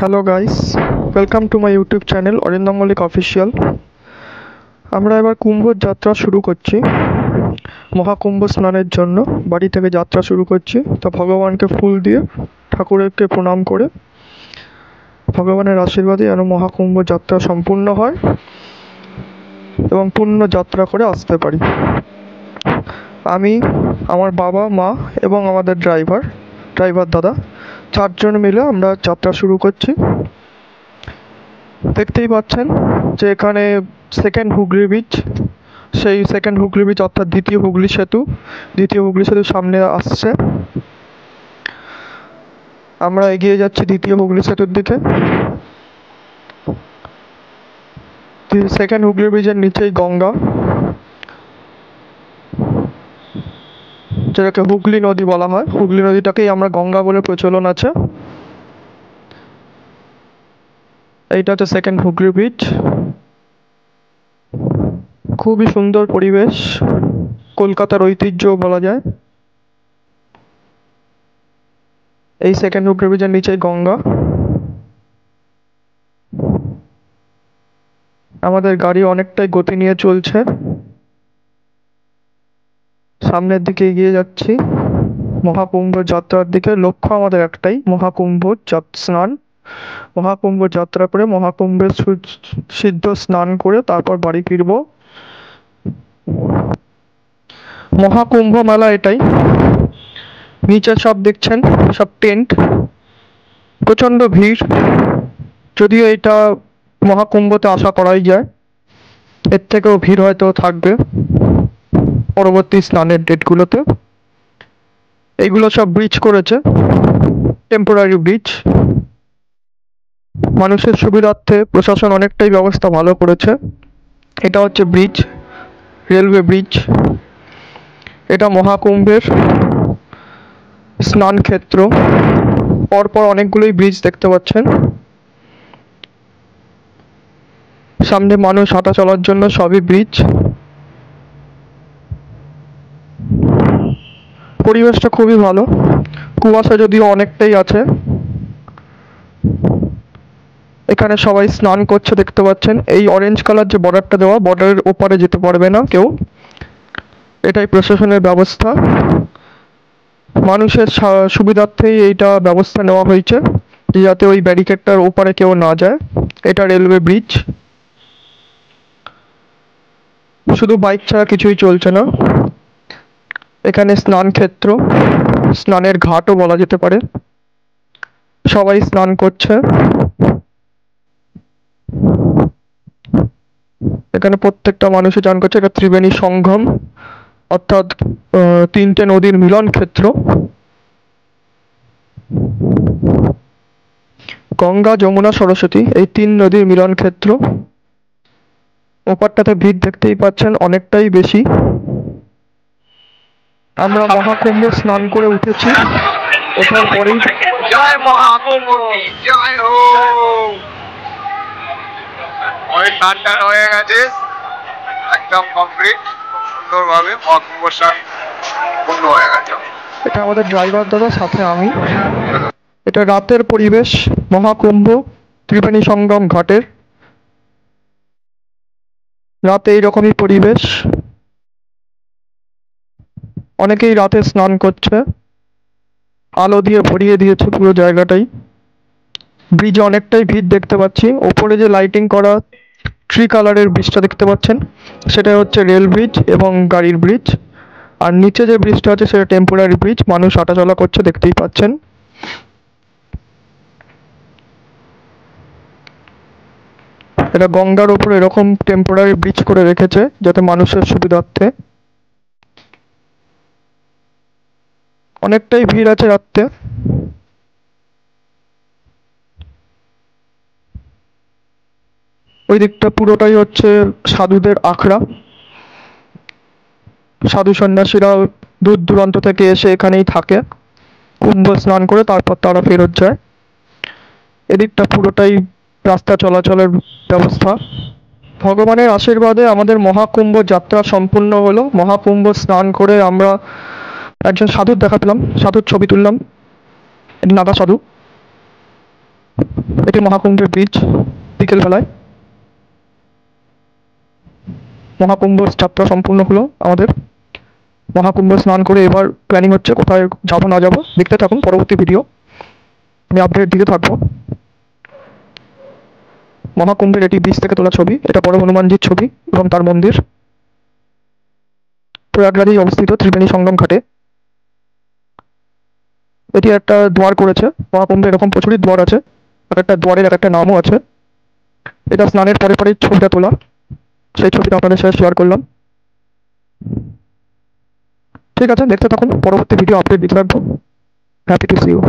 Hello guys, welcome to my YouTube channel Arindam Mallick official. আমরা এবার কুম্ভর যাত্রা শুরু করছি। মহাকুম্ভ স্নানের জন্য বাড়ি থেকে যাত্রা শুরু করছি। তো ভগবানকে ফুল দিয়ে ঠাকুরকে প্রণাম করে ভগবানের আশীর্বাদে যেন মহাকুম্ভ যাত্রা সম্পূর্ণ হয় এবং পূর্ণ যাত্রা করে আসতে পারি। আমি, আমার বাবা, মা এবং আমাদের ড্রাইভার দাদা, 4 জন মিলে আমরা যাত্রা শুরু করছি। দেখতেই পাচ্ছেন যে এখানে সেকেন্ড হুগলি ব্রিজ, সেই সেকেন্ড হুগলি ব্রিজ অর্থাৎ দ্বিতীয় হুগলি সেতু সামনে আসছে। আমরা এগিয়ে যাচ্ছি দ্বিতীয় হুগলি সেতুর দিকে। সেকেন্ড হুগলি ব্রিজের নিচেই গঙ্গা, যেটাকে হুগলি নদী বলা হয়। হুগলি নদীটাকেই আমরা গঙ্গা বলে প্রচলন আছে। এইটা হচ্ছে সেকেন্ড হুগলি ব্রিজ। খুবই সুন্দর পরিবেশ, কলকাতার ঐতিহ্য বলা যায়। এই সেকেন্ড হুগলি ব্রিজের নিচেই গঙ্গা। আমাদের গাড়ি অনেকটাই গতি নিয়ে চলছে, সামনের দিকে এগিয়ে যাচ্ছি মহাকুম্ভ যাত্রার দিকে। লক্ষ্য আমাদের একটাই, মহাকুম্ভ স্নান। মহাকুম্ভ যাত্রা করে মহাকুম্ভের সিদ্ধ স্নান করে তারপর বাড়ি ফিরব। মহাকুম্ভ মেলা এটাই। নিচে সব দেখছেন, সব টেন্ট, প্রচণ্ড ভিড়। যদিও এটা মহাকুম্ভতে আশা করাই যায়, এর থেকেও ভিড় হয়তো থাকবে পরবর্তী স্নানের ডেটগুলোতে। এইগুলো সব ব্রিজ করেছে, টেম্পোরারি ব্রিজ। মানুষের সুবিধার্থে প্রশাসন অনেকটাই ব্যবস্থা ভালো করেছে। এটা হচ্ছে ব্রিজ, রেলওয়ে ব্রিজ। এটা মহাকুম্ভের স্নান ক্ষেত্র। পরপর অনেকগুলোই ব্রিজ দেখতে পাচ্ছেন। সামনে মানুষ হাঁটা চলার জন্য সবই ব্রিজ। পরিবেশটা খুবই ভালো, কুয়াশা যদিও অনেকটাই আছে। এখানে সবাই স্নান করছে দেখতে পাচ্ছেন। এই অরেঞ্জ কালার যে বর্ডারটা দেওয়া, বর্ডারের ওপারে যেতে পারবে না কেউ, এটাই প্রশাসনের ব্যবস্থা। মানুষের সুবিধার্থেই এইটা ব্যবস্থা নেওয়া হয়েছে, যাতে ওই ব্যারিকেডটার ওপারে কেউ না যায়। এটা রেলওয়ে ব্রিজ। শুধু বাইক ছাড়া কিছুই চলছে না। এখানে স্নান ক্ষেত্র, স্নানের ঘাটও বলা যেতে পারে। সবাই স্নান করছে। এখানে প্রত্যেকটা মানুষই চান করছে। এটা ত্রিবেণী সঙ্গম, অর্থাৎ 3টে নদীর মিলন ক্ষেত্র। গঙ্গা, যমুনা, সরস্বতী, এই 3 নদীর মিলন ক্ষেত্র। ওপারটাতে ভিড় দেখতেই পাচ্ছেন, অনেকটাই বেশি। আমরা মহাকুম্ভে স্নান করে উঠেছি। ওঠার পরেই জয় মহাকুম্ভ, জয় হো। ওই স্নানটা হয়ে গেছে, একদম কমপ্লিট, সুন্দরভাবে মহাকুম্ভ স্নান পূর্ণ হয়ে গেছে। এটা আমাদের ড্রাইভার দাদা, সাথে আমি। এটা রাতের পরিবেশ মহাকুম্ভ ত্রিবেণী সঙ্গম ঘাটের। রাতে এইরকমই পরিবেশ, অনেকেই রাতে স্নান করছে। আলো দিয়ে ভরিয়ে দিয়েছে পুরো জায়গাটাই। ব্রিজে অনেকটাই ভিড় দেখতে পাচ্ছি। ওপরে যে লাইটিং করা 3 কালারের ব্রিজটা দেখতে পাচ্ছেন, সেটা হচ্ছে রেল ব্রিজ এবং গাড়ির ব্রিজ। আর নিচে যে ব্রিজটা আছে সেটা টেম্পোরারি ব্রিজ, মানুষ হাঁটাচলা করছে দেখতেই পাচ্ছেন। এটা গঙ্গার ওপরে এরকম টেম্পোরারি ব্রিজ করে রেখেছে যাতে মানুষের সুবিধার্থে। অনেকটাই ভিড় আছে রাত্রে। ওই দিকটা পুরোটাই হচ্ছে সাধুদের আখড়া। সাধু সন্ন্যাসীরা দূর দূরান্ত থেকে এসে এখানেই থাকে, কুম্ভ স্নান করে তারপর তারা ফেরত যায়। এদিকটা পুরোটাই রাস্তা চলাচলের ব্যবস্থা। ভগবানের আশীর্বাদে আমাদের মহাকুম্ভ যাত্রা সম্পূর্ণ হলো। মহাকুম্ভ স্নান করে আমরা একজন সাধুর দেখা পেলাম, সাধুর ছবি তুললাম। নাগা সাধু, এটি মহাকুম্ভের ব্রিজ। বিকেলবেলায় মহাকুম্ভ যাত্রা সম্পূর্ণ হলো আমাদের। মহাকুম্ভ স্নান করে এবার প্ল্যানিং হচ্ছে কোথায় যাবো না যাবো, দেখতে থাকুন পরবর্তী ভিডিও, আমি আপডেট দিতে থাকবো। মহাকুম্ভের এটি ব্রিজ থেকে তোলা ছবি। এটা বড় হনুমানজির ছবি এবং তার মন্দির। প্রয়াগরাজেই অবস্থিত ত্রিবেণী সঙ্গম ঘাটে। এটি একটা দ্বার করেছে। মহাকুম্ভে এরকম প্রচুরই দ্বার আছে, এক একটা দ্বারের এক একটা নামও আছে। এটা স্নানের পরে পরে ছবিটা তোলা, সেই ছবিটা আপনাদের সাথে শেয়ার করলাম। ঠিক আছে, দেখতে থাকুন পরবর্তী ভিডিও আপডেট দিতে থাকবো। Happy to see you.